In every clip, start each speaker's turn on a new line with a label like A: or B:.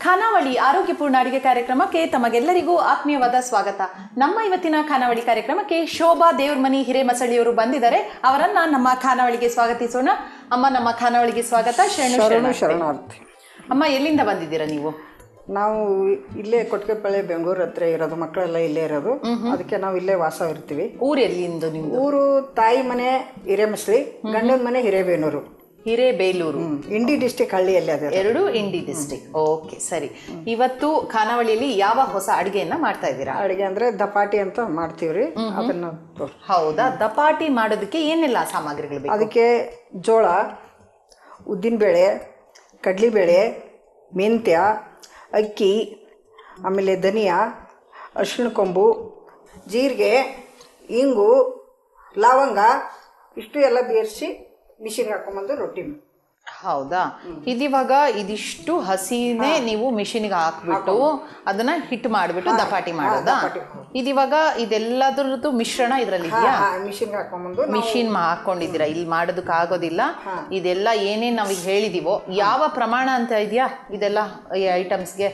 A: ಖಾನಾವಳಿ ಆರೋಗ್ಯಪೂರ್ಣ ಅಡಿಗೆ ಕಾರ್ಯಕ್ರಮಕ್ಕೆ ತಮಗೆಲ್ಲರಿಗೂ ಆತ್ಮೀಯವಾದ ಸ್ವಾಗತ. ನಮ್ಮ ಇವತ್ತಿನ ಖಾನಾವಳಿ ಕಾರ್ಯಕ್ರಮಕ್ಕೆ ಶೋಭಾ ದೇವ್ರಮನಿ ಹಿರೇಮಸಳಿಯವರು ಬಂದಿದ್ದಾರೆ. ಅವರನ್ನ ನಮ್ಮ ಖಾನಾವಳಿಗೆ ಸ್ವಾಗತಿಸೋಣ. ಅಮ್ಮ, ನಮ್ಮ ಖಾನಾವಳಿಗೆ ಸ್ವಾಗತ.
B: ಶರಣಾರ್ಥಿ.
A: ಅಮ್ಮ, ಎಲ್ಲಿಂದ ಬಂದಿದ್ದೀರಾ ನೀವು?
B: ನಾವು ಇಲ್ಲೇ ಕೊಟ್ಕೆಪಳ್ಳಿ ಬೆಂಗಳೂರು ಹತ್ರ ಇರೋದು, ಮಕ್ಕಳೆಲ್ಲ ಇಲ್ಲೇ ಇರೋದು, ಅದಕ್ಕೆ ನಾವು ಇಲ್ಲೇ ವಾಸ ಇರ್ತೀವಿ.
A: ಊರು ಎಲ್ಲಿಂದ ನಿಮ್ದು?
B: ಊರು ತಾಯಿ ಮನೆ ಹಿರೇಮಸಳಿ, ಗಂಡನ ಮನೆ ಹಿರೇಬೇನೂರು.
A: ಹಿರೇಬೇಲೂರು,
B: ಇಂಡಿ ಡಿಸ್ಟಿಕ್ ಹಳ್ಳಿಯಲ್ಲಿ ಅದೇ.
A: ಎರಡು ಇಂಡಿ ಡಿಸ್ಟಿಕ್. ಓಕೆ, ಸರಿ. ಇವತ್ತು ಖಾನಾವಳಿಯಲ್ಲಿ ಯಾವ ಹೊಸ ಅಡಿಗೆಯನ್ನ ಮಾಡ್ತಾ ಇದ್ದೀರಾ?
B: ಅಡಿಗೆ ಅಂದ್ರೆ ದಪಾಟಿ ಅಂತ ಮಾಡ್ತೀವ್ರಿ. ಅದನ್ನ
A: ಹೌದಾ? ದಪಾಟಿ ಮಾಡೋದಕ್ಕೆ ಏನೆಲ್ಲ ಸಾಮಗ್ರಿಗಳು ಬೇಕು?
B: ಅದಕ್ಕೆ ಜೋಳ, ಉದ್ದಿನಬೇಳೆ, ಕಡ್ಲಿಬೇಳೆ, ಮೆಂತ್ಯ, ಅಕ್ಕಿ, ಆಮೇಲೆ ಧನಿಯಾ, ಅರಿಶಿಣ ಕೊಂಬು, ಜೀರಿಗೆ, ಇಂಗು, ಲವಂಗ ಇಷ್ಟು ಎಲ್ಲ ಬೇರಿಸಿ ಮಿಷಿನ್ಗೆ ಹಾಕೊಂಬಂದು ರೊಟ್ಟಿ.
A: ಹೌದಾ? ಇದಿವಾಗ ಇದಿಷ್ಟು ಹಸಿನೇ ನೀವು ಮಿಷಿನ್ಗೆ ಹಾಕ್ಬಿಟ್ಟು ಅದನ್ನ ಹಿಟ್ಟು ಮಾಡಿಬಿಟ್ಟು ದಪಾಟಿ ಮಾಡೋದಾ? ಇದಿವಾಗ ಇದೆಲ್ಲದ್ರದ್ದು ಮಿಶ್ರಣ ಇದ್ರಲ್ಲಿ ಇದೆಯಾ?
B: ಮಿಷಿನ್ಗೆ ಹಾಕೊಂಬಂದು
A: ಮಿಷಿನ್ ಹಾಕೊಂಡಿದ್ದೀರಾ? ಇಲ್ಲಿ ಮಾಡೋದಕ್ಕೆ ಆಗೋದಿಲ್ಲ. ಇದೆಲ್ಲ ಏನೇನು ನಾವೀಗ ಹೇಳಿದೀವೋ ಯಾವ ಪ್ರಮಾಣ ಅಂತ ಇದೆಯಾ ಇದೆಲ್ಲ ಐಟಮ್ಸ್ಗೆ?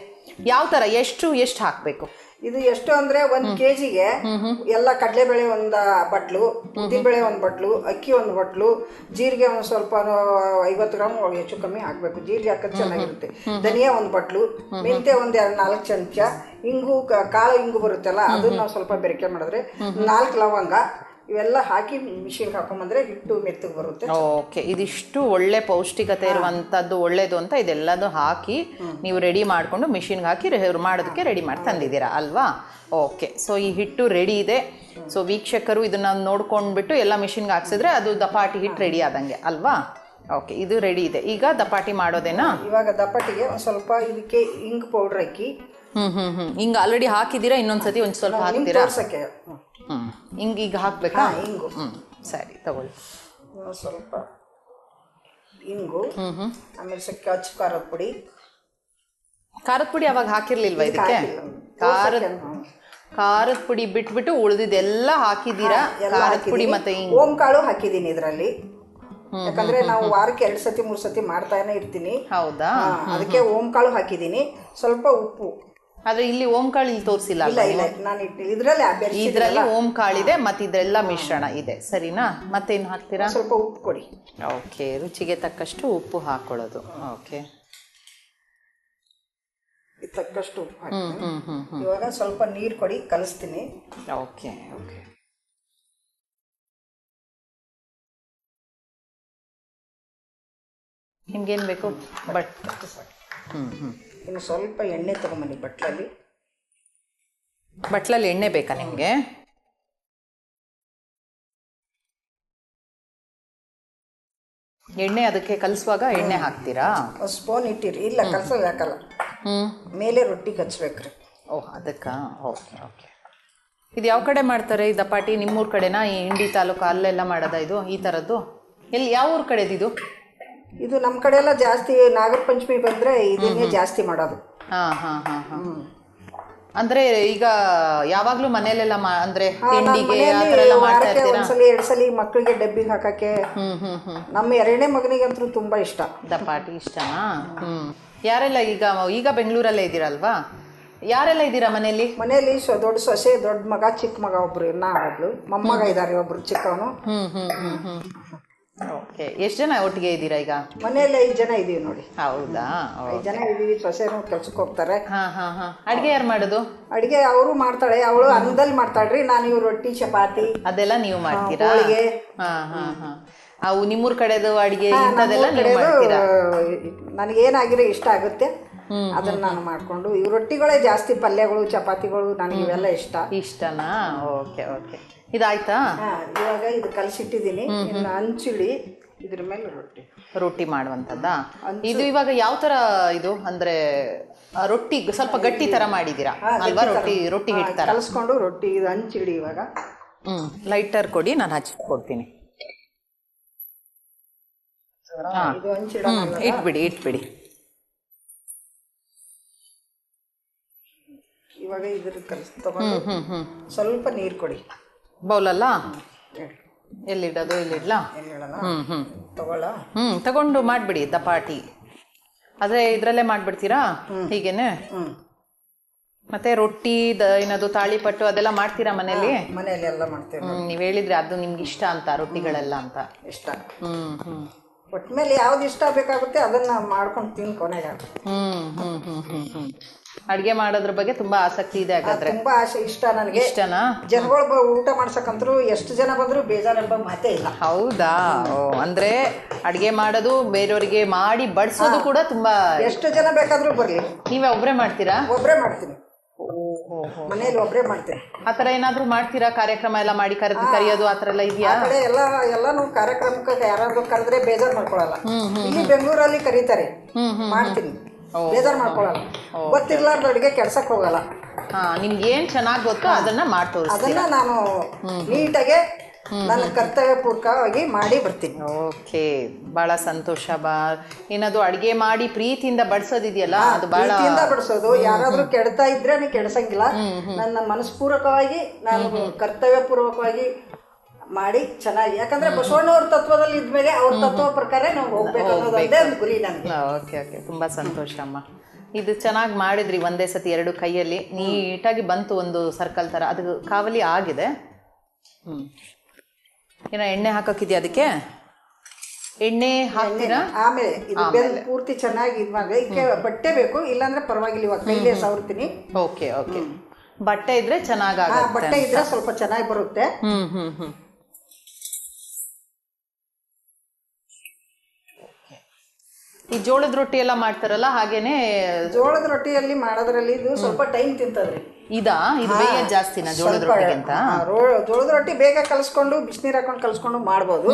A: ಯಾವ ಥರ ಎಷ್ಟು ಹಾಕಬೇಕು?
B: ಇದು ಎಷ್ಟು ಅಂದ್ರೆ 1 kgಗೆ ಎಲ್ಲ ಕಡಲೆಬೇಳೆ ಒಂದು ಬಟ್ಲು, ಉದ್ದಿನಬೇಳೆ ಒಂದು ಬಟ್ಲು, ಅಕ್ಕಿ ಒಂದು ಬಟ್ಲು, ಜೀರಿಗೆ ಒಂದು ಸ್ವಲ್ಪ 50 ಗ್ರಾಮ್ ಹೆಚ್ಚು ಕಮ್ಮಿ ಹಾಕಬೇಕು. ಜೀರಿಗೆ ಹಾಕೋದು ಚೆನ್ನಾಗಿರುತ್ತೆ. ಧನಿಯಾ ಒಂದು ಬಟ್ಲು, ಮೆಂತ್ಯ ಒಂದು 4 ಚಮಚ, ಇಂಗು, ಕಾಳು ಇಂಗು ಬರುತ್ತಲ್ಲ ಅದನ್ನ ನಾವು ಸ್ವಲ್ಪ ಬೆರಕೆ ಮಾಡಿದ್ರೆ 4 ಲವಂಗ, ಇವೆಲ್ಲ ಹಾಕಿ ಮಿಷಿನ್ಗೆ ಹಾಕೊಂಬಂದ್ರೆ ಹಿಟ್ಟು ಮೆತ್ತಗೆ ಬರುತ್ತೆ.
A: ಓಕೆ, ಇದಿಷ್ಟು ಒಳ್ಳೆ ಪೌಷ್ಟಿಕತೆ ಇರುವಂಥದ್ದು ಒಳ್ಳೇದು ಅಂತ ಇದೆಲ್ಲದು ಹಾಕಿ ನೀವು ರೆಡಿ ಮಾಡಿಕೊಂಡು ಮಿಷಿನ್ಗೆ ಹಾಕಿ ಮಾಡೋದಕ್ಕೆ ರೆಡಿ ಮಾಡಿ ತಂದಿದ್ದೀರಾ ಅಲ್ವಾ? ಓಕೆ, ಸೊ ಈ ಹಿಟ್ಟು ರೆಡಿ ಇದೆ. ಸೊ ವೀಕ್ಷಕರು ಇದನ್ನ ನೋಡ್ಕೊಂಡ್ಬಿಟ್ಟು ಎಲ್ಲ ಮಿಷಿನ್ಗೆ ಹಾಕ್ಸಿದ್ರೆ ಅದು ದಪಾಟಿ ಹಿಟ್ಟು ರೆಡಿ ಆದಂಗೆ ಅಲ್ವಾ? ಓಕೆ, ಇದು ರೆಡಿ ಇದೆ. ಈಗ ದಪಾಟಿ ಮಾಡೋದೇನಾ?
B: ಇವಾಗ ದಪಾಟಿಗೆ ಒಂದು ಸ್ವಲ್ಪ ಇದಕ್ಕೆ ಇಂಗು ಪೌಡ್ರ್ ಹಾಕಿ.
A: ಹಿಂಗೆ ಆಲ್ರೆಡಿ ಹಾಕಿದ್ದೀರಾ? ಇನ್ನೊಂದ್ಸತಿ ಒಂದು ಸ್ವಲ್ಪ ಹಾಕ್ತೀರಾ? ಹಿಂಗೆ ಈಗ ಹಾಕ್ಬೇಕಾ?
B: ಇಂಗು.
A: ಸರಿ, ತಗೊಳ್ಳಿ.
B: ಸ್ವಲ್ಪ ಇಂಗು, ಆಮೇಲೆ ಸ್ವಲ್ಪ ಅಚ್ಚ ಖಾರದ ಪುಡಿ.
A: ಖಾರದ ಪುಡಿ ಅವಾಗ ಹಾಕಿರ್ಲಿಲ್ವಾ ಇದಕ್ಕೆ? ಖಾರದ ಪುಡಿ ಬಿಟ್ಬಿಟ್ಟು ಉಳಿದಿದ್ದೆಲ್ಲ ಹಾಕಿದ್ದೀರಾ? ಖಾರದ ಪುಡಿ ಮತ್ತೆ
B: ಓಂ ಕಾಳು ಹಾಕಿದ್ದೀನಿ ಇದರಲ್ಲಿ. ಯಾಕಂದ್ರೆ ನಾವು ವಾರಕ್ಕೆ 2 ಸತಿ 3 ಸತಿ ಮಾಡ್ತಾನೆ ಇರ್ತೀನಿ.
A: ಹೌದಾ?
B: ಅದಕ್ಕೆ ಓಂ ಕಾಳು ಹಾಕಿದ್ದೀನಿ. ಸ್ವಲ್ಪ ಉಪ್ಪು.
A: ಆದ್ರೆ ಇಲ್ಲಿ ಓಂ ಕಾಳು ಇಲ್ಲಿ ತೋರಿಸಿಲ್ಲ.
B: ಇಲ್ಲ, ನಾನು
A: ಇದರಲ್ಲಿ ಓಂ ಕಾಳಿದೆ ಮತ್ತೆ ಇದೆಲ್ಲ ಮಿಶ್ರಣ ಇದೆ. ಸರಿನಾ? ಮತ್ತೇನು ಹಾಕ್ತೀರಾ?
B: ಸ್ವಲ್ಪ ಉಪ್ಪು ಕೊಡಿ.
A: ಓಕೆ, ರುಚಿಗೆ ತಕ್ಕಷ್ಟು ಉಪ್ಪು ಹಾಕೊಳ್ಳೋದು. ಓಕೆ,
B: ತಕ್ಕಷ್ಟು ಉಪ್ಪು ಹಾಕ್ತೀನಿ. ಇವಾಗ ಸ್ವಲ್ಪ ನೀರು ಕೊಡಿ, ಕಲಿಸ್ತೀನಿ.
A: Okay okay. ನಿಮ್ಗೇನು ಬೇಕು?
B: ಇನ್ನು ಸ್ವಲ್ಪ ಎಣ್ಣೆ ತಗೊಂಬನ್ನಿ ಬಟ್ಲಲ್ಲಿ.
A: ಬಟ್ಲಲ್ಲಿ ಎಣ್ಣೆ ಬೇಕಾ ನಿಮಗೆ? ಎಣ್ಣೆ ಅದಕ್ಕೆ ಕಲಿಸುವಾಗ ಎಣ್ಣೆ ಹಾಕ್ತೀರಾ?
B: ಒಂದು ಸ್ಪೂನ್ ಇಟ್ಟಿರಿ. ಇಲ್ಲ, ಕಲ್ಸೋದು ಹಾಕಲ್ಲ, ಮೇಲೆ ರೊಟ್ಟಿ ಹಚ್ಬೇಕ್ರಿ.
A: ಓಹ್, ಅದಕ್ಕಾ? Okay okay. ಇದು ಯಾವ ಕಡೆ ಮಾಡ್ತಾರೆ ಈ ದಪಾಟಿ? ನಿಮ್ಮೂರ ಕಡೆನಾ? ಈ ಇಂಡಿ ತಾಲೂಕು ಅಲ್ಲೆಲ್ಲ ಮಾಡೋದಾ ಇದು ಈ ಥರದ್ದು? ಎಲ್ಲಿ, ಯಾವ ಊರ ಕಡೆದು ಇದು?
B: ಇದು ನಮ್ಮ ಕಡೆ ಎಲ್ಲ ಜಾಸ್ತಿ ನಾಗರ ಪಂಚಮಿ ಬಂದರೆ ಇದನ್ನೇ ಜಾಸ್ತಿ ಮಾಡೋದು.
A: ಅಂದ್ರೆ ಈಗ ಯಾವಾಗ್ಲೂ ಮನೆಯಲ್ಲೆಲ್ಲ ಅಂದ್ರೆ ತಿಂಡಿಗೆ ಆ ಥರ ಎಲ್ಲ ಮಾಡ್ತಾ ಇರ್ತೀರಾ?
B: ಒಂದ್ಸಲ 2 ಸಲ ಮಕ್ಕಳಿಗೆ ಡಬ್ಬಿಗೆ ಹಾಕಕ್ಕೆ. ನಮ್ಮ 2ನೇ ಮಗನಿಗಂತೂ ತುಂಬಾ ಇಷ್ಟ
A: ದಪಾಟಿ. ಇಷ್ಟನಾ? ಯಾರೆಲ್ಲ ಈಗ ಬೆಂಗಳೂರಲ್ಲೇ ಇದ್ದೀರಲ್ವಾ? ಯಾರೆಲ್ಲ ಇದ್ದೀರಾ ಮನೆಯಲ್ಲಿ?
B: ದೊಡ್ಡ ಸೊಸೆ, ದೊಡ್ಡ ಮಗ, ಚಿಕ್ಕ ಮಗ ಒಬ್ರು, ಒಬ್ಳು ಮೊಮ್ಮಗ ಇದ್ದಾರೆ, ಒಬ್ರು ಚಿಕ್ಕವನು.
A: ಓಕೆ, ಎಷ್ಟು ಜನ ಒಟ್ಟಿಗೆ ಇದ್ದೀರಾ ಈಗ
B: ಮನೆಯಲ್ಲಿ? 5 ಜನ ಇದೀವಿ ನೋಡಿ.
A: ಹೌದಾ?
B: 5 ಜನ ಇದೀವಿ. ಸೊಸೆನೂ ಕೆಲ್ಸಕ್ಕೆ ಹೋಗ್ತಾರೆ.
A: ಅಡಿಗೆ ಯಾರು ಮಾಡೋದು?
B: ಅಡಿಗೆ ಅವರು ಮಾಡ್ತಾಳೆ. ಅವಳು ಅನ್ನದಲ್ಲಿ ಮಾಡ್ತಾಳ್ರಿ. ನಾನು ಇವ್ ರೊಟ್ಟಿ, ಚಪಾತಿ
A: ಅದೆಲ್ಲ ನೀವು ಮಾಡ್ತೀರಾ? ಅವು ನಿಮ್ಮೂರ ಕಡೆದು ಅಡಿಗೆ ಇಂಥದೆಲ್ಲ ನೀವು ಮಾಡ್ತೀರಾ?
B: ನನಗೇನಾಗಿರೋ ಇಷ್ಟ ಆಗುತ್ತೆ ಅದನ್ನ ನಾನು ಮಾಡ್ಕೊಂಡು. ಇವ್ ರೊಟ್ಟಿಗಳೇ ಜಾಸ್ತಿ, ಪಲ್ಯಗಳು, ಚಪಾತಿಗಳು ನನಗೆ ಇವೆಲ್ಲ
A: ಇಷ್ಟನಾ? Okay okay. ಇದಾಯ್ತಾ?
B: ಇವಾಗ ಇದು ಕಲಸಿಟ್ಟಿದ್ದೀನಿ. ಇನ್ನು ಹಂಚಿಡಿ ಇದ್ರ ಮೇಲೆ
A: ರೊಟ್ಟಿ ಮಾಡುವಂಥದ್ದಾ? ಇದು ಇವಾಗ ಯಾವ ಥರ ಇದು ಅಂದ್ರೆ ರೊಟ್ಟಿ ಸ್ವಲ್ಪ ಗಟ್ಟಿ ಥರ ಮಾಡಿದ್ದೀರಾ ಅಲ್ವಾ? ರೊಟ್ಟಿ ಹಿಟ್ಟು ಥರ
B: ಕಲಸ್ಕೊಂಡು ರೊಟ್ಟಿ ಇದು ಹಂಚಿಡಿ. ಇವಾಗ
A: ಲೈಟರ್ ಕೊಡಿ, ನಾನು ಹಚ್ಕೊಡ್ತೀನಿ. ಇಟ್ಬಿಡಿ.
B: ಇವಾಗ ಇದ್ರ ತಗೊಂಡು ಸ್ವಲ್ಪ ನೀರು ಕೊಡಿ.
A: ಬೌಲಲ್ಲ? ಎಲ್ಲಿಡೋದು? ಇಲ್ಲಿಡ್ಲಾ?
B: ತಗೊಳ್ಳ?
A: ತಗೊಂಡು ಮಾಡಿಬಿಡಿ ದಪಾಟಿ. ಅದೇ ಇದ್ರಲ್ಲೇ ಮಾಡ್ಬಿಡ್ತೀರಾ ಹೀಗೇನೆ? ಮತ್ತೆ ರೊಟ್ಟಿ ಏನದು ತಾಳಿಪಟ್ಟು ಅದೆಲ್ಲ ಮಾಡ್ತೀರಾ ಮನೇಲಿ?
B: ಮನೆಯಲ್ಲಿ ಎಲ್ಲ ಮಾಡ್ತೇವೆ.
A: ನೀವ್ ಹೇಳಿದ್ರೆ ಅದು ನಿಮ್ಗೆ ಇಷ್ಟ ಅಂತ ರೊಟ್ಟಿಗಳೆಲ್ಲ ಅಂತ.
B: ಇಷ್ಟ. ಒಟ್ಮೇಲೆ ಯಾವ್ದು ಇಷ್ಟ ಬೇಕಾಗುತ್ತೆ ಅದನ್ನ ಮಾಡ್ಕೊಂಡು ತಿನ್ ಕೊನೆಗೆ.
A: ಅಡ್ಗೆ ಮಾಡೋದ್ರ ಬಗ್ಗೆ ತುಂಬಾ ಆಸಕ್ತಿ ಇದೆ ಹಾಗಾದ್ರೆ?
B: ತುಂಬಾ ಆಸೆ, ಇಷ್ಟ ನನಗೆ.
A: ಇಷ್ಟನಾ?
B: ಜನಗಳು ಊಟ ಮಾಡ್ಸಕಂತರು ಎಷ್ಟು ಜನ ಬಂದ್ರು ಬೇಜಾರೆಂಬ ಮಾತೇ ಇಲ್ಲ.
A: ಹೌದಾ? ಅಂದ್ರೆ ಅಡ್ಗೆ ಮಾಡೋದು, ಬೇರೆಯವರಿಗೆ ಮಾಡಿ ಬಡಿಸೋದು ಕೂಡ ತುಂಬಾ.
B: ಎಷ್ಟು ಜನ ಬೇಕಾದ್ರೂ ಬರ್ಲಿ.
A: ನೀವೇ ಒಬ್ರೇ ಮಾಡ್ತೀರಾ?
B: ಒಬ್ರೇ ಮಾಡ್ತೀನಿ, ಮನೇಲಿ ಒಬ್ರೇ ಮಾಡ್ತೇನೆ.
A: ಆತರ ಏನಾದ್ರು ಮಾಡ್ತೀರಾ? ಕಾರ್ಯಕ್ರಮ ಎಲ್ಲ ಮಾಡಿ ಕರೆಯೋದು ಆತರ ಎಲ್ಲ ಇದೆಯಾ?
B: ಆ ಕಡೆ ಎಲ್ಲಾನು ಕಾರ್ಯಕ್ರಮಕ್ಕೆ ಯಾರಾದ್ರೂ ಕರೆದ್ರೆ ಬೇಜಾರ್ ಮಾಡ್ಕೊಳಲ್ಲ. ಇಲ್ಲಿ ಬೆಂಗಳೂರಲ್ಲಿ ಕರೀತಾರೆ, ಮಾಡ್ತೀನಿ, ಬೇಜಾರ್ ಮಾಡ್ಕೊಳಲ್ಲ. ಗೊತ್ತಿರ್ಲಾರ್ದ ಅಡುಗೆ ಕೆಡ್ಸಕ್ ಹೋಗಲ್ಲ.
A: ನಿಮ್ಗೆ ಏನ್ ಚೆನ್ನಾಗ್ ಗೊತ್ತೋ ಅದನ್ನ ಮಾಡಿ ತೋರಿಸ್ತೀರಾ?
B: ಅದನ್ನ ನಾನು ನೀಟಾಗೆ ನನ್ನ ಕರ್ತವ್ಯ ಪೂರ್ವಕವಾಗಿ ಮಾಡಿ ಬರ್ತೀನಿ.
A: ಓಕೆ, ಬಹಳ ಸಂತೋಷ. ಏನದು ಅಡ್ಗೆ ಮಾಡಿ ಪ್ರೀತಿಯಿಂದ ಬಡಿಸೋದಿದೆಯಲ್ಲ, ಅದು ಬಹಳ
B: ಪ್ರೀತಿಯಿಂದ ಬಡಿಸೋದು. ಯಾರಾದ್ರೂ ಕೆಡ್ತಾ ಇದ್ರೆ ಕೆಡ್ಸಂಗಿಲ್ಲ. ನನ್ನ ಮನಸ್ಪೂರ್ವಕವಾಗಿ ನಾನು ಕರ್ತವ್ಯ ಪೂರ್ವಕವಾಗಿ ಮಾಡಿ ಚೆನ್ನಾಗಿ, ಯಾಕಂದ್ರೆ ಬಸವಣ್ಣವ್ರ ತತ್ವದಲ್ಲಿ ಇದ್ಮೇಲೆ ಅವ್ರ ತತ್ವ ಪ್ರಕಾರ ನಾವು ಹೋಗ್ಬೇಕು ಅನ್ನೋದೇ ಒಂದು ಗುರಿ ನನಗೆ.
A: ಓಕೆ ಓಕೆ, ತುಂಬಾ ಸಂತೋಷ ಅಮ್ಮ. ಇದು ಚೆನ್ನಾಗಿ ಮಾಡಿದ್ರಿ, ಒಂದೇ ಸತಿ 2 ಕೈಯಲ್ಲಿ ನೀಟಾಗಿ ಬಂತು, ಒಂದು ಸರ್ಕಲ್ ತರ. ಅದು ಕಾವಲಿ ಆಗಿದೆ. ಏನೋ ಎಣ್ಣೆ ಹಾಕಕ್ಕಿದ್ಯಾ ಅದಕ್ಕೆ? ಎಣ್ಣೆ ಹಾಕ್ತೀರಾ?
B: ಆಮೇಲೆ ಇದು ಬೆಂದು ಪೂರ್ತಿ ಚೆನ್ನಾಗಿ ಇದು ಮಾಡಿ. ಇದಕ್ಕೆ ಬಟ್ಟೆ ಬೇಕು, ಇಲ್ಲಾಂದ್ರೆ ಪರವಾಗಿಲ್ಲ, ಇವಾಗ ಕೈಲೇ ಸವರ್ತೀನಿ.
A: ಓಕೆ ಓಕೆ, ಬಟ್ಟೆ ಇದ್ರೆ ಚೆನ್ನಾಗಿ,
B: ಬಟ್ಟೆ ಇದ್ರೆ ಸ್ವಲ್ಪ ಚೆನ್ನಾಗಿ ಬರುತ್ತೆ.
A: ಈ ಜೋಳದ ರೊಟ್ಟಿ ಎಲ್ಲ ಮಾಡ್ತಾರಲ್ಲ ಹಾಗೇನೆ?
B: ಜೋಳದ ರೊಟ್ಟಿಯಲ್ಲಿ ಮಾಡೋದ್ರಲ್ಲಿ ಇದು ಸ್ವಲ್ಪ ಟೈಮ್ ತಿಂತದ್ರಿ.
A: ಇದು ಬೇಗ ಜಾಸ್ತಿನ ಜೋಳದ ರೊಟ್ಟಿಗಿಂತ?
B: ಜೋಳದ ರೊಟ್ಟಿ ಬೇಗ ಕಲ್ಸ್ಕೊಂಡು ಬಿಸಿನೀರ್ ಹಾಕೊಂಡು ಕಲ್ಸ್ಕೊಂಡು ಮಾಡ್ಬೋದು.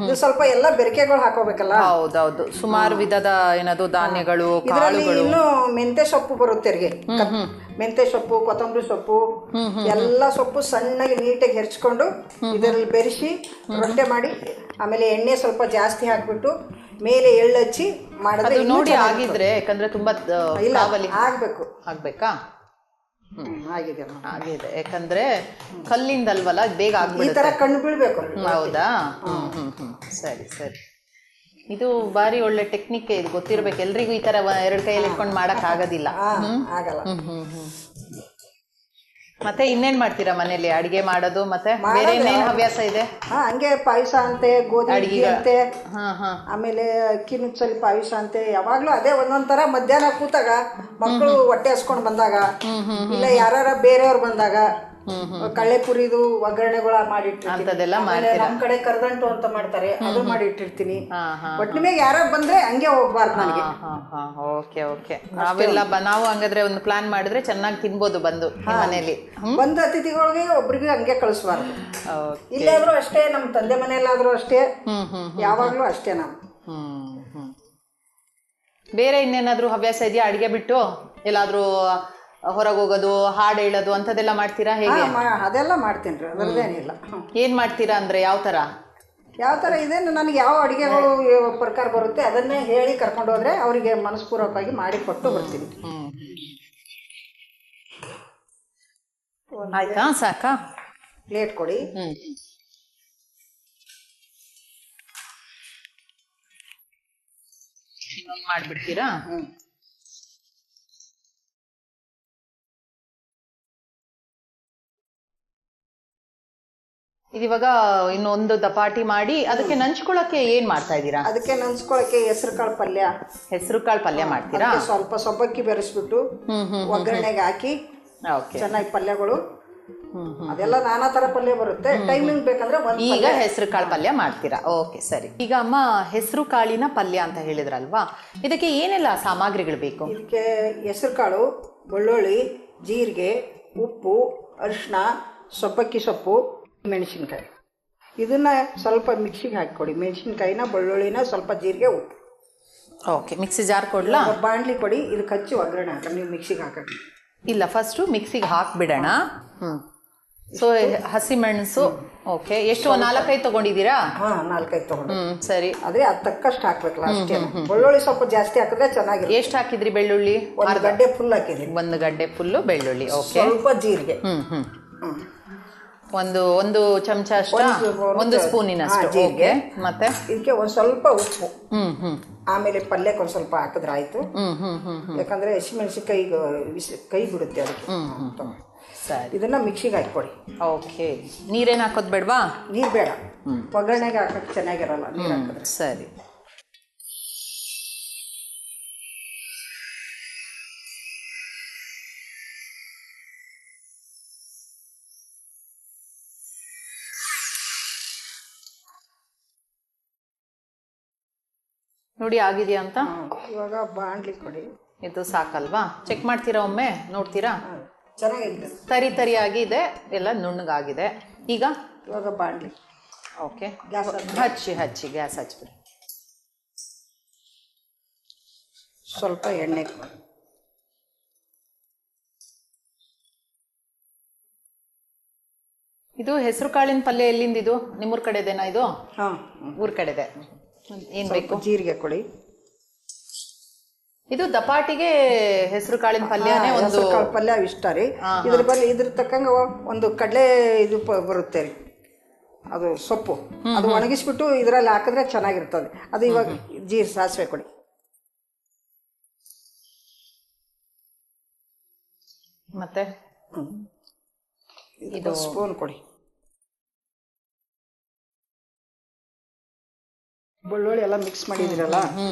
B: ಇದು ಸ್ವಲ್ಪ ಎಲ್ಲ ಬೆರಕೆಗಳು ಹಾಕೋಬೇಕಲ್ಲ.
A: ಹೌದೌದು, ಸುಮಾರು ವಿಧದ ಏನದು ಧಾನ್ಯಗಳು, ಕಾಳುಗಳು.
B: ಇನ್ನು ಮೆಂತೆ ಸೊಪ್ಪು ಬರುತ್ತೆ ಅಲ್ಲಿಗೆ. ಮೆಂತೆ ಸೊಪ್ಪು, ಕೊತ್ತಂಬರಿ ಸೊಪ್ಪು, ಎಲ್ಲ ಸೊಪ್ಪು ಸಣ್ಣಗೆ ನೀಟಾಗಿ ಹೆರ್ಚ್ಕೊಂಡು ಇದರಲ್ಲಿ ಬೆರೆಸಿ ರೊಟ್ಟೆ ಮಾಡಿ, ಆಮೇಲೆ ಎಣ್ಣೆ ಸ್ವಲ್ಪ ಜಾಸ್ತಿ ಹಾಕ್ಬಿಟ್ಟು ಮೇಲೆ ಎಳ್ಳು ಹಚ್ಚಿ ಮಾಡಿದ್ರೆ
A: ನೋಡಿ ಆಗಿದ್ರೆ. ಯಾಕಂದ್ರೆ ತುಂಬಾ
B: ಆಗ್ಬೇಕು.
A: ಆಗ್ಬೇಕಾ?
B: ಆಗಿದೆ
A: ಆಗಿದೆ, ಯಾಕಂದ್ರೆ ಕಲ್ಲಿಂದಲ್ವಲ್ಲ, ಬೇಗ ಆಗ್ಬಿಡುತ್ತೆ.
B: ಈ ತರ ಕಣ್ಣು ಬೀಳ್ಬೇಕು.
A: ಹೌದಾ? ಸರಿ ಸರಿ. ಇದು ಬಾರಿ ಒಳ್ಳೆ ಟೆಕ್ನಿಕ್, ಇದು ಗೊತ್ತಿರ್ಬೇಕು ಎಲ್ರಿಗೂ. ಈ ತರ 2 ಕೈಯಲ್ಲಿ ಇಟ್ಕೊಂಡು ಮಾಡಕ್ ಆಗೋದಿಲ್ಲ.
B: ಆಗಲ್ಲ.
A: ಮತ್ತೆ ಇನ್ನೇನ್ ಮಾಡ್ತೀರಾ ಮನೇಲಿ ಅಡಿಗೆ ಮಾಡೋದು? ಮತ್ತೆ ಬೇರೆ ಇನ್ನೇನ್ ಹವ್ಯಾಸ ಇದೆ?
B: ಹಂಗೆ ಪಾಯಸ ಅಂತೆ, ಗೋಧಿ ಅಡಿಗೆ ಅಂತೆ, ಆಮೇಲೆ ಅಕ್ಕಿ ನುಚ್ಚಲ್ಲಿ ಪಾಯಸ ಅಂತೆ. ಯಾವಾಗ್ಲೂ ಅದೇ ಒಂದೊಂದರ. ಮಧ್ಯಾಹ್ನ ಕೂತಾಗ ಮಕ್ಕಳು ಹೊಟ್ಟೆ ಹಸ್ಕೊಂಡ್ ಬಂದಾಗ, ಇಲ್ಲ ಯಾರ ಬೇರೆಯವ್ರು ಬಂದಾಗ ಕಳ್ಳೆ ಪುರಿದು ಒಗ್ಗರಣೆಗಳ ಮಾಡಿಟ್ಟಿರ್ತೀನಿ. ನಮ್ ಕಡೆ ಕರ್ದಂಟು ಅಂತ ಮಾಡ್ತಾರೆ, ಅದು ಮಾಡಿ ಇಟ್ಟಿರ್ತೀನಿ. ಒಟ್ಟಿನ ಯಾರ ಬಂದ್ರೆ ಹಂಗೆ ಹೋಗ್ಬಾರ್ದು ನನಗೆ.
A: ಓಕೆ ಓಕೆ, ನಾವು ಹಂಗಾದ್ರೆ ಒಂದು ಪ್ಲಾನ್ ಮಾಡಿದ್ರೆ ಚೆನ್ನಾಗಿ ತಿನ್ಬೋದು ಬಂದು ಮನೇಲಿ.
B: ಬಂದ ಅತಿಥಿಗಳಿಗೆ ಒಬ್ರಿಗೆ ಹಂಗೆ ಕಳಿಸ್ಬಾರ್ದು. ಇಲ್ಲಾದ್ರೂ ಅಷ್ಟೇ, ನಮ್ ತಂದೆ ಮನೆಯಲ್ಲಾದ್ರೂ ಅಷ್ಟೇ, ಯಾವಾಗ್ಲೂ ಅಷ್ಟೇ ನಾವು.
A: ಬೇರೆ ಇನ್ನೇನಾದ್ರೂ ಹವ್ಯಾಸ ಇದೆಯಾ ಅಡಿಗೆ ಬಿಟ್ಟು? ಎಲ್ಲಾದ್ರೂ ಹೊರಗೆ ಹೋಗೋದು, ಹಾಡು ಹೇಳೋದು ಅಂತದೆಲ್ಲ ಮಾಡ್ತೀರಾ? ಹೇಗೆ?
B: ಅದೆಲ್ಲ ಮಾಡ್ತೀನಿ ರೀ, ಅದರದ್ದೇನಿಲ್ಲ.
A: ಏನ್ ಮಾಡ್ತೀರಾ ಅಂದ್ರೆ ಯಾವ ತರ
B: ಇದೆ? ನನಗೆ ಯಾವ ಅಡಿಗೆಗಳು ಪ್ರಕಾರ ಬರುತ್ತೆ ಅದನ್ನೇ ಹೇಳಿ ಕರ್ಕೊಂಡು ಹೋದ್ರೆ ಅವರಿಗೆ ಮನಸ್ಪೂರ್ವಕವಾಗಿ ಮಾಡಿ ಕೊಟ್ಟು ಬರ್ತೀನಿ.
A: ಆಯ್ತಾ? ಸಾಕಾ?
B: ಪ್ಲೇಟ್ ಕೊಡಿ.
A: ಮಾಡ್ಬಿಡ್ತೀರಾ? ಇವಾಗ ಇನ್ನೊಂದು ದಪಾಟಿ ಮಾಡಿ ಅದಕ್ಕೆ ನಂಚ್ಕೊಳಕ್ಕೆ ಏನ್ ಮಾಡ್ತಾ ಇದ್ದೀರಾ?
B: ಅದಕ್ಕೆ ನಂಚ್ಕೊಳಕ್ಕೆ ಹೆಸರುಕಾಳು ಪಲ್ಯ
A: ಮಾಡ್ತೀರಾ?
B: ಸ್ವಲ್ಪ ಸೊಬ್ಬಕ್ಕಿ ಬೆರೆಸ್ಬಿಟ್ಟು ಒಗ್ಗರಣೆಗೆ ಹಾಕಿ ಚೆನ್ನಾಗಿ ಪಲ್ಯಗಳು, ಅದೆಲ್ಲ ನಾನಾ ತರ ಪಲ್ಯ ಬರುತ್ತೆ. ಟೈಮಿಂಗ್ ಬೇಕಂದ್ರೆ
A: ಈಗ ಹೆಸರು ಕಾಳು ಪಲ್ಯ ಮಾಡ್ತೀರಾ? ಓಕೆ ಸರಿ. ಈಗ ಅಮ್ಮ ಹೆಸರು ಕಾಳಿನ ಪಲ್ಯ ಅಂತ ಹೇಳಿದ್ರಲ್ವಾ, ಇದಕ್ಕೆ ಏನೆಲ್ಲ ಸಾಮಗ್ರಿಗಳು ಬೇಕು?
B: ಇದಕ್ಕೆ ಹೆಸರು ಕಾಳು, ಬೆಳ್ಳುಳ್ಳಿ, ಜೀರಿಗೆ, ಉಪ್ಪು, ಅರಿಶಿನ, ಸೊಪ್ಪಕ್ಕಿ ಸೊಪ್ಪು, ಮೆಣಸಿನ್ಕಾಯಿ. ಇದನ್ನ ಸ್ವಲ್ಪ ಮಿಕ್ಸಿಗೆ ಹಾಕಿಕೊಡಿ. ಮೆಣಸಿನ್ಕಾಯಿನ, ಬೆಳ್ಳುಳ್ಳಿನ, ಸ್ವಲ್ಪ ಜೀರಿಗೆ, ಉಪ್ಪು.
A: ಓಕೆ, ಮಿಕ್ಸಿ ಜಾರ್ ಕೊಡ್ಲಾ?
B: ಬಾಣಲಿ ಕೊಡಿ. ಇದಕ್ಕೆ ಹಚ್ಚಿ ಒಗ್ಗರಣೆ ಹಾಕಿ ನೀವು ಮಿಕ್ಸಿಗೆ ಹಾಕಿ.
A: ಇಲ್ಲ, ಫಸ್ಟು ಮಿಕ್ಸಿಗೆ ಹಾಕ್ಬಿಡೋಣ. ಸೊ ಹಸಿಮೆಣಸು. ಓಕೆ, ಎಷ್ಟು 4-5 ತಗೊಂಡಿದ್ದೀರಾ?
B: 4-5 ತಗೊಂಡು.
A: ಸರಿ.
B: ಅದೇ ಅದು ತಕ್ಕಷ್ಟು ಹಾಕ್ಬೇಕಲ್ಲ ಅಷ್ಟೇ. ಬೆಳ್ಳುಳ್ಳಿ ಸ್ವಲ್ಪ ಜಾಸ್ತಿ ಹಾಕಿದ್ರೆ ಚೆನ್ನಾಗಿರುತ್ತೆ.
A: ಎಷ್ಟು ಹಾಕಿದ್ರಿ ಬೆಳ್ಳುಳ್ಳಿ?
B: 1 ಗಡ್ಡೆ ಫುಲ್ ಹಾಕಿದ್ರಿ.
A: 1 ಗಡ್ಡೆ ಫುಲ್ಲು ಬೆಳ್ಳುಳ್ಳಿ. ಓಕೆ.
B: ಸ್ವಲ್ಪ ಜೀರಿಗೆ,
A: ಒಂದು ಚಮಚ ಅಷ್ಟ, 1 ಸ್ಪೂನಿನಷ್ಟು ಜೀರಿಗೆ. ಮತ್ತೆ
B: ಇದಕ್ಕೆ ಒಂದು ಸ್ವಲ್ಪ ಉಪ್ಪು, ಆಮೇಲೆ ಪಲ್ಯಕ್ಕೆ ಒಂದು ಸ್ವಲ್ಪ ಹಾಕಿದ್ರೆ ಆಯಿತು. ಯಾಕಂದರೆ ಹಸಿಮೆಣ್ಸಿನ್ಕಾಯಿ ಕೈ ಬಿಡುತ್ತೆ ಅದಕ್ಕೆ.
A: ಸರಿ,
B: ಇದನ್ನು ಮಿಕ್ಸಿಗೆ ಹಾಕ್ಕೊಡಿ.
A: ಓಕೆ. ನೀರೇನು ಹಾಕೋದು ಬೇಡವಾ?
B: ನೀರು ಬೇಡ, ಒಗ್ಗರಣೆಗೆ ಹಾಕೋಕ್ಕೆ ಚೆನ್ನಾಗಿರಲ್ಲ ನೀರು ಹಾಕಿದ್ರೆ.
A: ಸರಿ. ನೋಡಿ ಆಗಿದೆಯಾ ಅಂತ.
B: ಇವಾಗ ಬಾಣಲಿ ಕೊಡಿ.
A: ಇದು ಸಾಕಲ್ವಾ? ಚೆಕ್ ಮಾಡ್ತೀರಾ ಒಮ್ಮೆ, ನೋಡ್ತೀರಾ?
B: ಚೆನ್ನಾಗಿದೆ,
A: ತರಿ ತರಿಯಾಗಿ ಇದೆ, ಎಲ್ಲ ನುಣ್ಣಗಾಗಿದೆ.
B: ಇವಾಗ ಬಾಣಲಿ.
A: ಓಕೆ,
B: ಗ್ಯಾಸ್
A: ಹಚ್ಚಿ ಗ್ಯಾಸ್ ಹಚ್ಬಿಡಿ.
B: ಸ್ವಲ್ಪ ಎಣ್ಣೆ.
A: ಇದು ಹೆಸರು ಕಾಳಿನ ಪಲ್ಯ ಎಲ್ಲಿಂದ? ಇದು ನಿಮ್ಮೂರ ಕಡೆದೇನಾ? ಇದು ಊರ ಕಡೆದೆ. ಏನು ಬೇಕು?
B: ಜೀರಿಗೆ ಕೊಡಿ.
A: ಇದು ದಪಾಟಿಗೆ ಹೆಸರು ಕಾಳಿನ ಪಲ್ಯನೇ ಒಂದು
B: ಪಲ್ಯ ಇಷ್ಟ ರೀ. ಇದ್ರ ತಕ್ಕಂಗೆ ಒಂದು ಕಡಲೆ ಇದು ಬರುತ್ತೆ ರೀ, ಅದು ಸೊಪ್ಪು. ಅದು ಒಣಗಿಸ್ಬಿಟ್ಟು ಇದರಲ್ಲಿ ಹಾಕಿದ್ರೆ ಚೆನ್ನಾಗಿರ್ತದೆ. ಅದು ಇವಾಗ ಸಾಸಿವೆ ಕೊಡಿ.
A: ಮತ್ತೆ
B: ಇದು ಸ್ಪೂನ್ ಕೊಡಿ. ಬೆಳ್ಳುಳ್ಳಿ ಎಲ್ಲ ಮಿಕ್ಸ್ ಮಾಡಿದಿರಲ್ಲ,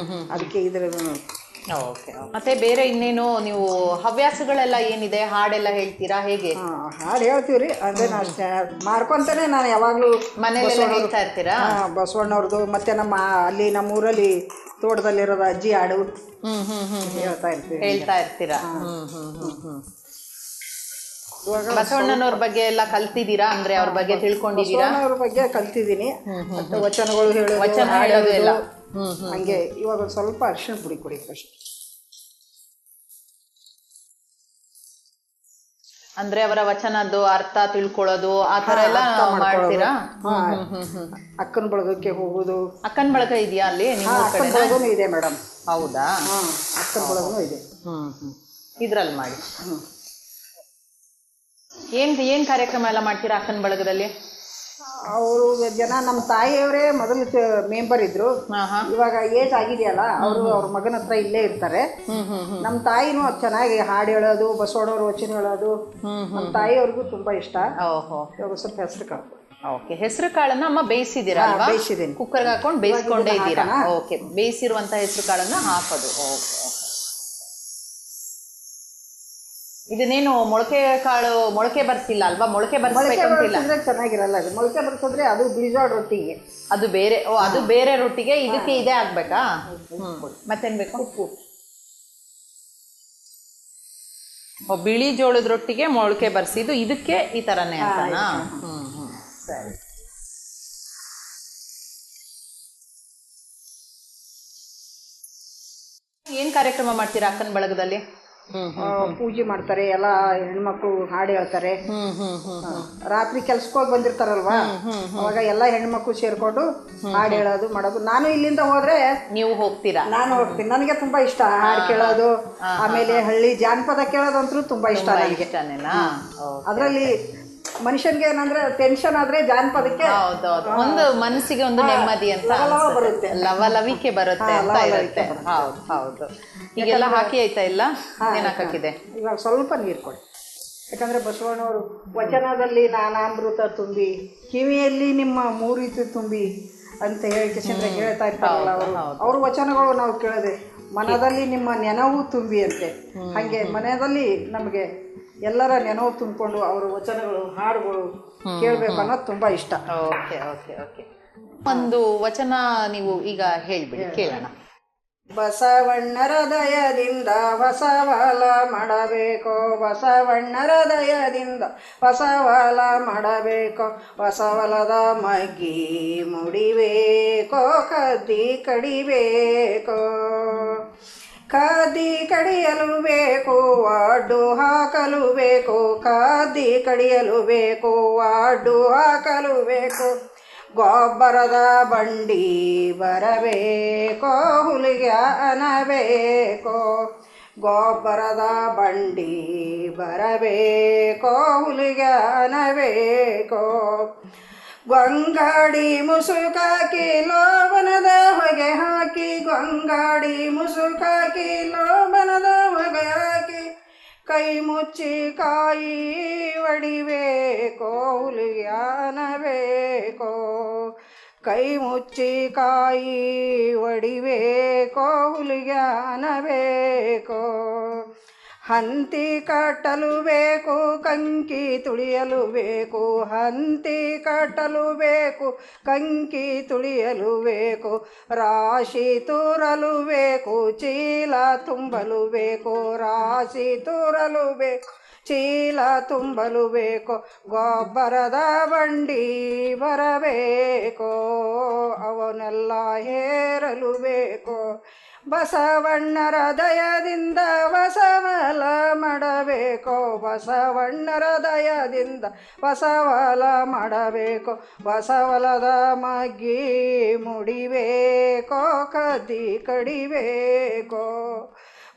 B: ಅದಕ್ಕೆ ಇದ್ರ.
A: ಓಕೆ. ಮತ್ತೆ ಬೇರೆ ಇನ್ನೇನು ನೀವು ಹವ್ಯಾಸಗಳೆಲ್ಲ ಏನಿದೆ? ಹಾಡೆಲ್ಲ ಹೇಳ್ತೀರಾ? ಹೇಗೆ?
B: ಹಾಡು ಹೇಳ್ತೀವ್ರಿ. ಅಂದ್ರೆ ನಾನು ಮಾಡ್ಕೊಂತಾನೆ ನಾನು ಯಾವಾಗಲೂ
A: ಮನೆಯಲ್ಲೆಲ್ಲ ಹೇಳ್ತಾ ಇರ್ತೀರಾ?
B: ಬಸವಣ್ಣವ್ರದ್ದು, ಮತ್ತೆ ನಮ್ಮ ಊರಲ್ಲಿ ತೋಟದಲ್ಲಿರೋದು ಅಜ್ಜಿ ಹಾಡು ಹೇಳ್ತಾ ಇರ್ತೀರಾ.
A: ಬಸವಣ್ಣನವ್ರ ಬಗ್ಗೆ ಎಲ್ಲ ಕಲ್ತಿದ್ದೀರಾ? ಅಂದ್ರೆ ಅವ್ರ ಬಗ್ಗೆ ತಿಳ್ಕೊಂಡಿದ್ದೀರಾ?
B: ಅವ್ರ ಬಗ್ಗೆ ಕಲ್ತಿದ್ದೀನಿ. ಮತ್ತೆ ವಚನಗಳು
A: ಹೇಳೋದು ಎಲ್ಲ
B: ಹಂಗೆ. ಇವಾಗ ಒಂದು ಸ್ವಲ್ಪ ಅರಿಶಿಣ ಪುಡಿ ಕೊಡಿ ಫಸ್ಟ್.
A: ಅಂದ್ರೆ ಅವರ ವಚನದ್ದು ಅರ್ಥ ತಿಳ್ಕೊಳ್ಳೋದು ಆ ತರ ಎಲ್ಲ ಮಾಡ್ತೀರಾ?
B: ಅಕ್ಕನ ಬಳಗಕ್ಕೆ ಹೋಗುದು.
A: ಅಕ್ಕನ ಬಳಗ ಇದೆಯಾ ಅಲ್ಲಿ ನಿಮ್ಮ ಕಡೆ?
B: ಇದೆ ಮೇಡಮ್.
A: ಹೌದಾ?
B: ಅಕ್ಕನ ಬಳಗನೂ ಇದೆ.
A: ಇದ್ರಲ್ಲಿ ಮಾಡಿ. ಏನ್ ಕಾರ್ಯಕ್ರಮ ಎಲ್ಲ ಮಾಡ್ತೀರಾ ಅಕ್ಕನ ಬಳಗದಲ್ಲಿ?
B: ಅವರು ನಮ್ಮ ತಾಯಿಯವರೇ ಮೊದಲು ಮೆಂಬರ್ ಇದ್ರು. ಇವಾಗ ಏಜ್ ಆಗಿದೆಯಲ್ಲ, ಅವ್ರ ಮಗನ ಹತ್ರ ಇಲ್ಲೇ ಇರ್ತಾರೆ. ನಮ್ಮ ತಾಯಿನೂ ಚೆನ್ನಾಗಿ ಹಾಡು ಹೇಳೋದು, ಬಸವಣ್ಣವ್ರ ವಚನ ಹೇಳೋದು ನಮ್ಮ ತಾಯಿಯವ್ರಿಗೂ ತುಂಬಾ ಇಷ್ಟ. ಇವಾಗ ಸ್ವಲ್ಪ ಹೆಸರು ಕಾಳು.
A: ಓಕೆ, ಹೆಸರು ಕಾಳನ್ನ ಅಮ್ಮ ಬೇಯಿಸಿದ್ದೀರಾ ಅಲ್ವಾ?
B: ಬೇಯಿಸಿದ್ದೀನಿ.
A: ಕುಕ್ಕರ್ಗೆ ಹಾಕೊಂಡು ಬೇಯಿಸ್ಕೊಂಡೇ ಇದ್ದೀರಾ? ಓಕೆ, ಬೇಯಿಸಿರುವಂತ ಹೆಸರು ಕಾಳನ್ನ ಹಾಕೋದು. ಓಕೆ. ಇದನ್ನೇನು ಮೊಳಕೆ ಬರ್ಸಿಲ್ಲ ಅಲ್ವಾ? ಮೊಳಕೆ ಬರ್ಸಬೇಕಂತಿಲ್ಲ.
B: ಚೆನ್ನಾಗಿರಲ್ಲ ಅದು. ಮೊಳಕೆ ಬರ್ಸಿದ್ರೆ ಅದು ಬೀಜೋಳ ರೊಟ್ಟಿಗೆ
A: ಅದು ಬೇರೆ. ಅದು ಬೇರೆ ರೊಟ್ಟಿಗೆ. ಇದಕ್ಕೆ ಇದೇ ಆಗ್ಬೇಕಾ? ಮತ್ತೇನ್ ಬೇಕು? ಉಪ್ಪು. ಬಿಳಿ ಜೋಳದ ರೊಟ್ಟಿಗೆ ಮೊಳಕೆ ಬರ್ಸಿದ್ದು, ಇದಕ್ಕೆ ಈ ತರನೇ ಅಂತನಾ? ಸರಿ. ಏನ್ ಕಾರ್ಯಕ್ರಮ ಮಾಡ್ತೀರಾ ಅಕ್ಕನ ಬಳಗದಲ್ಲಿ?
B: ಪೂಜೆ ಮಾಡ್ತಾರೆ, ಎಲ್ಲ ಹೆಣ್ಮಕ್ಳು ಹಾಡು ಹೇಳ್ತಾರೆ. ರಾತ್ರಿ ಕೆಲ್ಸಕ್ಕೆ ಹೋಗಿ ಬಂದಿರ್ತಾರಲ್ವಾ, ಅವಾಗ ಎಲ್ಲ ಹೆಣ್ಮಕ್ಳು ಸೇರ್ಕೊಂಡು ಹಾಡು ಹೇಳೋದು ಮಾಡೋದು. ನಾನು ಇಲ್ಲಿಂದ ಹೋದ್ರೆ
A: ನೀವು ಹೋಗ್ತೀರಾ?
B: ನಾನು ಹೋಗ್ತೀನಿ. ನನಗೆ ತುಂಬಾ ಇಷ್ಟ ಹಾಡು ಕೇಳೋದು. ಆಮೇಲೆ ಹಳ್ಳಿ ಜಾನಪದ ಕೇಳೋದಂತೂ ತುಂಬಾ ಇಷ್ಟ ನನಗೆ. ಅದರಲ್ಲಿ ಮನುಷ್ಯನ್ಗೆ ಏನಂದ್ರೆ ಟೆನ್ಷನ್ ಆದ್ರೆ ಜಾನಪದಕ್ಕೆ
A: ಒಂದು ಮನಸ್ಸಿಗೆ ಒಂದು ನೆಮ್ಮದಿ ಅಂತ ಬರುತ್ತೆ, ಲವಲವಿಕೆ ಬರುತ್ತೆ ಅಂತ ಇರುತ್ತೆ. ಹೌದು ಹೌದು. ಈಗೆಲ್ಲ ಹಾಕಿ ಆಯ್ತಾ? ಇಲ್ಲ, ಏನ್ ಹಾಕಿದೆ?
B: ಇವಾಗ ಸ್ವಲ್ಪ ನೀರು ಕೊಡಿ. ಯಾಕಂದ್ರೆ ಬಸವಣ್ಣವರು ವಚನದಲ್ಲಿ ನಾನಾಮೃತ ತುಂಬಿ ಕಿವಿಯಲ್ಲಿ ನಿಮ್ಮ ಮೂರಿತು ತುಂಬಿ ಅಂತ ಹೇಳ್ತಾ ಇರ್ತಾರಲ್ಲ ಅವ್ರ ವಚನಗಳು ನಾವು ಕೇಳದೆ ಮನದಲ್ಲಿ ನಿಮ್ಮ ನೆನವು ತುಂಬಿ ಅಂತೆ. ಹಾಗೆ ಮನೆಯಲ್ಲಿ ನಮಗೆ ಎಲ್ಲರ ನೆನವು ತುಂಬಿಕೊಂಡು ಅವರ ವಚನಗಳು ಹಾಡುಗಳು ಕೇಳಬೇಕು ಅನ್ನೋದು ತುಂಬಾ ಇಷ್ಟ.
A: Okay okay okay. ಒಂದು ವಚನ ನೀವು ಈಗ ಹೇಳ್ಬಿಡಿ, ಕೇಳೋಣ.
B: ಬಸವಣ್ಣರ ದಯದಿಂದ ಹೊಸವಾಲ ಮಾಡಬೇಕೋ, ಬಸವಣ್ಣರ ದಯದಿಂದ ಹೊಸವಾಲ ಮಾಡಬೇಕೋ, ಹೊಸವಲದ ಮಗ್ಗಿ ಮುಡಿಬೇಕೋ, ಕದ್ದಿ ಕಡಿಬೇಕೋ, ಕದ್ದಿ ಕಡಿಯಲು ಬೇಕು, ಅಡ್ಡು ಹಾಕಲು ಬೇಕು, ಕದ್ದಿ ಕಡಿಯಲು ಬೇಕು, ಅಡ್ಡು ಹಾಕಲು ಬೇಕು, ಗೊಬ್ಬರದ ಬಂಡಿ ಬರಬೇಕೋ, ಹುಲಿಗೆ ಅನಬೇಕೋ, ಗೊಬ್ಬರದ ಬಂಡಿ ಬರಬೇಕೋ, ಹುಲಿಗೆ ಅನಬೇಕೋ, ಗೊಂಗಾಡಿ ಮುಸುಕಾಕಿ ಲೋಬನದ ಹೊಗೆ ಹಾಕಿ ಗೊಂಗಾಡಿ ಮುಸುಕಾಕಿ ಲೋಬನದ ಹೊಗೆ ಹಾಕಿ ಕೈ ಮುಚ್ಚಿ ಕಾಯಿ ಒಡಿಬೇಕೋ ಹುಲಿಯಾನಬೇಕೋ ಕೈ ಮುಚ್ಚಿ ಕಾಯಿ ಒಡಿಬೇಕೋ ಹುಲಿಯಾನಬೇಕೋ ಹಂತಿ ಕಟ್ಟಲು ಬೇಕು ಕಂಕಿ ತುಳಿಯಲು ಬೇಕು ಹಂತಿ ಕಟ್ಟಲು ಬೇಕು ಕಂಕಿ ತುಳಿಯಲು ಬೇಕು ರಾಶಿ ತೂರಲು ಬೇಕು ಚೀಲ ತುಂಬಲು ಬೇಕು ರಾಶಿ ತೂರಲು ಬೇಕು ಚೀಲ ತುಂಬಲು ಬೇಕು ಗೊಬ್ಬರದ ಬಂಡಿ ಬರಬೇಕು ಅವನ್ನೆಲ್ಲ ಹೇರಲು ಬೇಕು ಬಸವಣ್ಣರ ದಯದಿಂದ ಬಸವಲ ಮಾಡಬೇಕು ಬಸವಣ್ಣರ ದಯದಿಂದ ಬಸವಲ ಮಾಡಬೇಕು ಬಸವಲದ ಮಗ್ಗಿ ಮುಡಿಬೇಕೋ ಕದ್ದಿ ಕಡಿಬೇಕೋ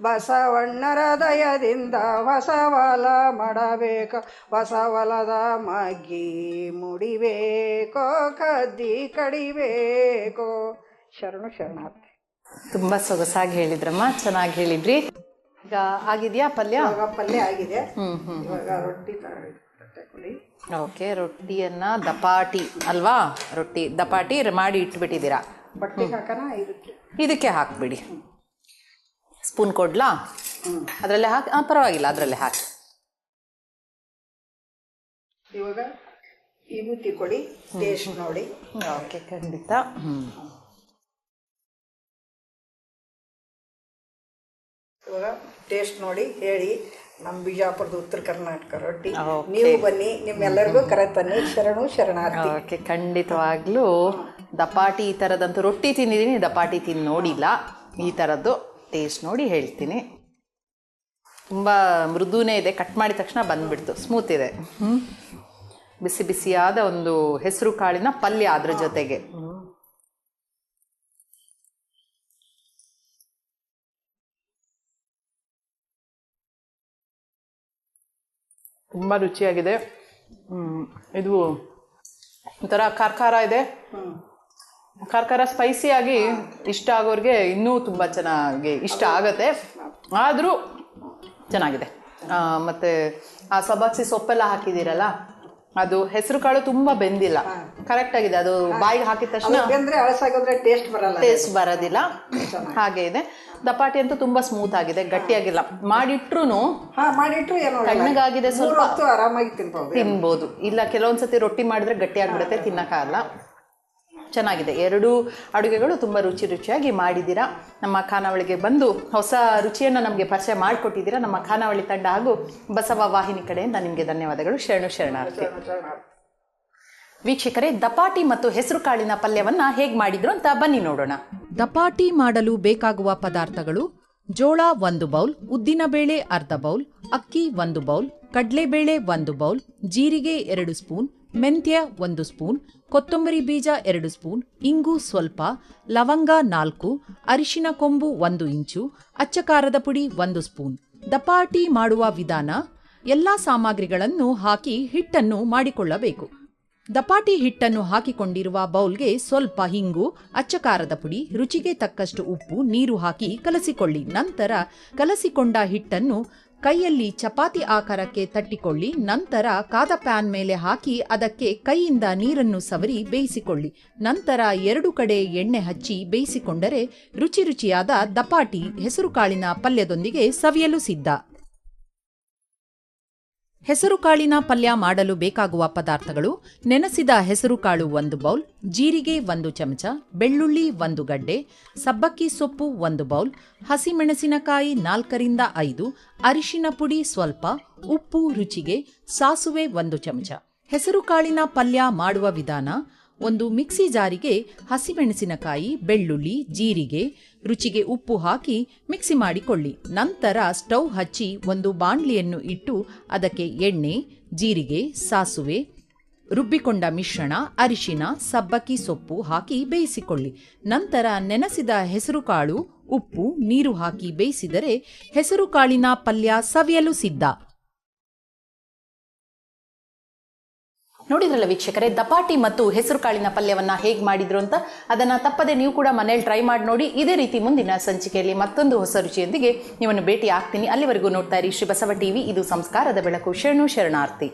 B: ಬಸವಣ್ಣರ ದಯದಿಂದ ಬಸವಲ ಮಾಡಬೇಕು ಬಸವಲದ ಮಗ್ಗಿ ಮುಡಿಬೇಕೋ ಕದ್ದಿ ಕಡಿಬೇಕೋ ಶರಣು ಶರಣಾರ್ಥಿ.
A: ತುಂಬ ಸೊಗಸಾಗಿ ಹೇಳಿದ್ರಮ್ಮ, ಚೆನ್ನಾಗಿ ಹೇಳಿದ್ರಿ. ಈಗ ಆಗಿದೆಯಾ ಪಲ್ಯ?
B: ಪಲ್ಯ ಆಗಿದೆ. ಇವಾಗ ರೊಟ್ಟಿ ತಗೊಳ್ಳಿ.
A: ಓಕೆ, ರೊಟ್ಟಿಯನ್ನ ದಪಾಟಿ ಅಲ್ವಾ? ರೊಟ್ಟಿ ದಪಾಟಿ ಮಾಡಿ ಇಟ್ಬಿಟ್ಟಿದ್ದೀರಾ.
B: ಬಟ್ಟೆಗೆ ಹಾಕೋಣ.
A: ಇದಕ್ಕೆ ಹಾಕ್ಬಿಡಿ. ಸ್ಪೂನ್ ಕೊಡ್ಲಾ? ಅದರಲ್ಲೇ ಹಾಕಿ. ಪರವಾಗಿಲ್ಲ, ಅದರಲ್ಲೇ ಹಾಕಿ.
B: ಇವಾಗ ವಿಭೂತಿ ಕೊಡಿ, ಟೇಸ್ಟ್ ನೋಡಿ.
A: ಓಕೆ, ಖಂಡಿತ.
B: ಇವಾಗ ಟೇಸ್ಟ್ ನೋಡಿ ಹೇಳಿ. ನಮ್ಮ ಬಿಜಾಪುರದ ಉತ್ತರ ಕರ್ನಾಟಕ ರೊಟ್ಟಿ. ನೀವು ಬನ್ನಿ, ನಿಮ್ಮೆಲ್ಲರಿಗೂ ಕರೆ ತನ್ನಿ. ಶರಣು ಶರಣಾರ್ಥಿ.
A: ಓಕೆ, ಖಂಡಿತವಾಗ್ಲೂ ದಪಾಟಿ ಈ ಥರದಂತೂ ರೊಟ್ಟಿ ತಿಂದಿದ್ದೀನಿ, ದಪಾಟಿ ತಿಂದು ನೋಡಿಲ್ಲ. ಈ ಥರದ್ದು ಟೇಸ್ಟ್ ನೋಡಿ ಹೇಳ್ತೀನಿ. ತುಂಬ ಮೃದುನೇ ಇದೆ, ಕಟ್ ಮಾಡಿದ ತಕ್ಷಣ ಬಂದುಬಿಡ್ತು, ಸ್ಮೂತ್ ಇದೆ. ಬಿಸಿ ಬಿಸಿಯಾದ ಒಂದು ಹೆಸರು ಕಾಳಿನ ಪಲ್ಯ ಅದ್ರ ಜೊತೆಗೆ. ತುಂಬ ರುಚಿಯಾಗಿದೆ. ಇದು ಒಂಥರ ಖಾರ ಇದೆ, ಖಾರ ಸ್ಪೈಸಿಯಾಗಿ ಇಷ್ಟ ಆಗೋರಿಗೆ ಇನ್ನೂ ತುಂಬ ಚೆನ್ನಾಗಿ ಇಷ್ಟ ಆಗುತ್ತೆ. ಆದರೂ ಚೆನ್ನಾಗಿದೆ. ಮತ್ತು ಆ ಸಬ್ಬಕ್ಕಿ ಸೊಪ್ಪೆಲ್ಲ ಹಾಕಿದ್ದೀರಲ್ಲ, ಅದು ಹೆಸರು ಕಾಳು ತುಂಬ ಬೆಂದಿಲ್ಲ, ಕರೆಕ್ಟಾಗಿದೆ. ಅದು ಬಾಯಿಗೆ ಹಾಕಿದ ತಕ್ಷಣ ಟೇಸ್ಟ್ ಬರೋದಿಲ್ಲ, ಹಾಗೆ ಇದೆ. ದಪಾಟಿ ಅಂತೂ ತುಂಬ ಸ್ಮೂತ್ ಆಗಿದೆ, ಗಟ್ಟಿಯಾಗಿಲ್ಲ. ಮಾಡಿಟ್ರು ತಣ್ಣಗಾಗಿದೆ, ಸ್ವಲ್ಪ
B: ಆರಾಮಾಗಿ
A: ತಿನ್ಬೋದು. ಇಲ್ಲ ಕೆಲವೊಂದ್ಸತಿ ರೊಟ್ಟಿ ಮಾಡಿದ್ರೆ ಗಟ್ಟಿಯಾಗ್ಬಿಡುತ್ತೆ, ತಿನ್ನೋಕ್ಕಾಗಲ್ಲ. ಚೆನ್ನಾಗಿದೆ. ಎರಡೂ ಅಡುಗೆಗಳು ತುಂಬ ರುಚಿಯಾಗಿ ಮಾಡಿದ್ದೀರಾ. ನಮ್ಮ ಖಾನಾವಳಿಗೆ ಬಂದು ಹೊಸ ರುಚಿಯನ್ನು ನಮಗೆ ಪರಿಚಯ ಮಾಡಿಕೊಟ್ಟಿದ್ದೀರಾ. ನಮ್ಮ ಖಾನಾವಳಿ ತಂಡ ಹಾಗೂ ಬಸವ ವಾಹಿನಿ ಕಡೆಯಿಂದ ನಿಮಗೆ ಧನ್ಯವಾದಗಳು. ಶರಣು ಶರಣಾರ್ಥಿ. ವೀಕ್ಷಕರೇ, ದಪಾಟಿ ಮತ್ತು ಹೆಸರು ಕಾಳಿನ ಪಲ್ಯವನ್ನು ಹೇಗೆ ಮಾಡಿದ್ರು ಅಂತ ಬನ್ನಿ ನೋಡೋಣ.
C: ದಪಾಟಿ ಮಾಡಲು ಬೇಕಾಗುವ ಪದಾರ್ಥಗಳು: ಜೋಳ 1 ಬೌಲ್, ಉದ್ದಿನಬೇಳೆ ಅರ್ಧ ಬೌಲ್, ಅಕ್ಕಿ 1 ಬೌಲ್, ಕಡಲೆಬೇಳೆ 1 ಬೌಲ್, ಜೀರಿಗೆ 2 ಸ್ಪೂನ್, ಮೆಂತ್ಯ 1 ಸ್ಪೂನ್, ಕೊತ್ತಂಬರಿ ಬೀಜ 2 ಸ್ಪೂನ್, ಇಂಗು ಸ್ವಲ್ಪ, ಲವಂಗ 4, ಅರಿಶಿನ ಕೊಂಬು 1 ಇಂಚು, ಅಚ್ಚಕಾರದ ಪುಡಿ 1 ಸ್ಪೂನ್. ದಪಾಟಿ ಮಾಡುವ ವಿಧಾನ: ಎಲ್ಲಾ ಸಾಮಗ್ರಿಗಳನ್ನು ಹಾಕಿ ಹಿಟ್ಟನ್ನು ಮಾಡಿಕೊಳ್ಳಬೇಕು. ದಪಾಟಿ ಹಿಟ್ಟನ್ನು ಹಾಕಿಕೊಂಡಿರುವ ಬೌಲ್ಗೆ ಸ್ವಲ್ಪ ಹಿಂಗು, ಅಚ್ಚಕಾರದ ಪುಡಿ, ರುಚಿಗೆ ತಕ್ಕಷ್ಟು ಉಪ್ಪು, ನೀರು ಹಾಕಿ ಕಲಸಿಕೊಳ್ಳಿ. ನಂತರ ಕಲಸಿಕೊಂಡ ಹಿಟ್ಟನ್ನು ಕೈಯಲ್ಲಿ ಚಪಾತಿ ಆಕಾರಕ್ಕೆ ತಟ್ಟಿಕೊಳ್ಳಿ. ನಂತರ ಕಾದ ಪ್ಯಾನ್ ಮೇಲೆ ಹಾಕಿ ಅದಕ್ಕೆ ಕೈಯಿಂದ ನೀರನ್ನು ಸವರಿ ಬೇಯಿಸಿಕೊಳ್ಳಿ. ನಂತರ 2 ಕಡೆ ಎಣ್ಣೆ ಹಚ್ಚಿ ಬೇಯಿಸಿಕೊಂಡರೆ ರುಚಿಯಾದ ದಪಾಟಿ ಹೆಸರುಕಾಳಿನ ಪಲ್ಯದೊಂದಿಗೆ ಸವಿಯಲು ಸಿದ್ಧ. ಹೆಸರುಕಾಳಿನ ಪಲ್ಯ ಮಾಡಲು ಬೇಕಾಗುವ ಪದಾರ್ಥಗಳು: ನೆನೆಸಿದ ಹೆಸರುಕಾಳು 1 ಬೌಲ್, ಜೀರಿಗೆ 1 ಚಮಚ, ಬೆಳ್ಳುಳ್ಳಿ 1 ಗಡ್ಡೆ, ಸಬ್ಬಕ್ಕಿ ಸೊಪ್ಪು 1 ಬೌಲ್, ಹಸಿಮೆಣಸಿನಕಾಯಿ 4 ರಿಂದ 5, ಅರಿಶಿನ ಪುಡಿ ಸ್ವಲ್ಪ, ಉಪ್ಪು ರುಚಿಗೆ, ಸಾಸುವೆ 1 ಚಮಚ. ಹೆಸರುಕಾಳಿನ ಪಲ್ಯ ಮಾಡುವ ವಿಧಾನ: ಒಂದು ಮಿಕ್ಸಿ ಜಾರಿಗೆ ಹಸಿಮೆಣಸಿನಕಾಯಿ, ಬೆಳ್ಳುಳ್ಳಿ, ಜೀರಿಗೆ, ರುಚಿಗೆ ಉಪ್ಪು ಹಾಕಿ ಮಿಕ್ಸಿ ಮಾಡಿಕೊಳ್ಳಿ. ನಂತರ ಸ್ಟವ್ ಹಚ್ಚಿ ಒಂದು ಬಾಣಲಿಯನ್ನು ಇಟ್ಟು ಅದಕ್ಕೆ ಎಣ್ಣೆ, ಜೀರಿಗೆ, ಸಾಸುವೆ, ರುಬ್ಬಿಕೊಂಡ ಮಿಶ್ರಣ, ಅರಿಶಿನ, ಸಬ್ಬಕ್ಕಿ ಸೊಪ್ಪು ಹಾಕಿ ಬೇಯಿಸಿಕೊಳ್ಳಿ. ನಂತರ ನೆನೆಸಿದ ಹೆಸರುಕಾಳು, ಉಪ್ಪು, ನೀರು ಹಾಕಿ ಬೇಯಿಸಿದರೆ ಹೆಸರುಕಾಳಿನ ಪಲ್ಯ ಸವಿಯಲು ಸಿದ್ಧ.
A: ನೋಡಿದ್ರಲ್ಲ ವೀಕ್ಷಕರೇ, ದಪಾಟಿ ಮತ್ತು ಹೆಸರು ಕಾಳಿನ ಪಲ್ಯವನ್ನು ಹೇಗೆ ಮಾಡಿದ್ರು ಅಂತ. ಅದನ್ನು ತಪ್ಪದೆ ನೀವು ಕೂಡ ಮನೇಲಿ ಟ್ರೈ ಮಾಡಿ ನೋಡಿ. ಇದೇ ರೀತಿ ಮುಂದಿನ ಸಂಚಿಕೆಯಲ್ಲಿ ಮತ್ತೊಂದು ಹೊಸ ರುಚಿಯೊಂದಿಗೆ ನಿಮ್ಮನ್ನು ಭೇಟಿ ಆಗ್ತೀನಿ. ಅಲ್ಲಿವರೆಗೂ ನೋಡ್ತಾ ಇರಿ ಶ್ರೀ ಬಸವ ಟಿವಿ. ಇದು ಸಂಸ್ಕಾರದ ಬೆಳಕು. ಶರಣು ಶರಣಾರ್ಥಿ.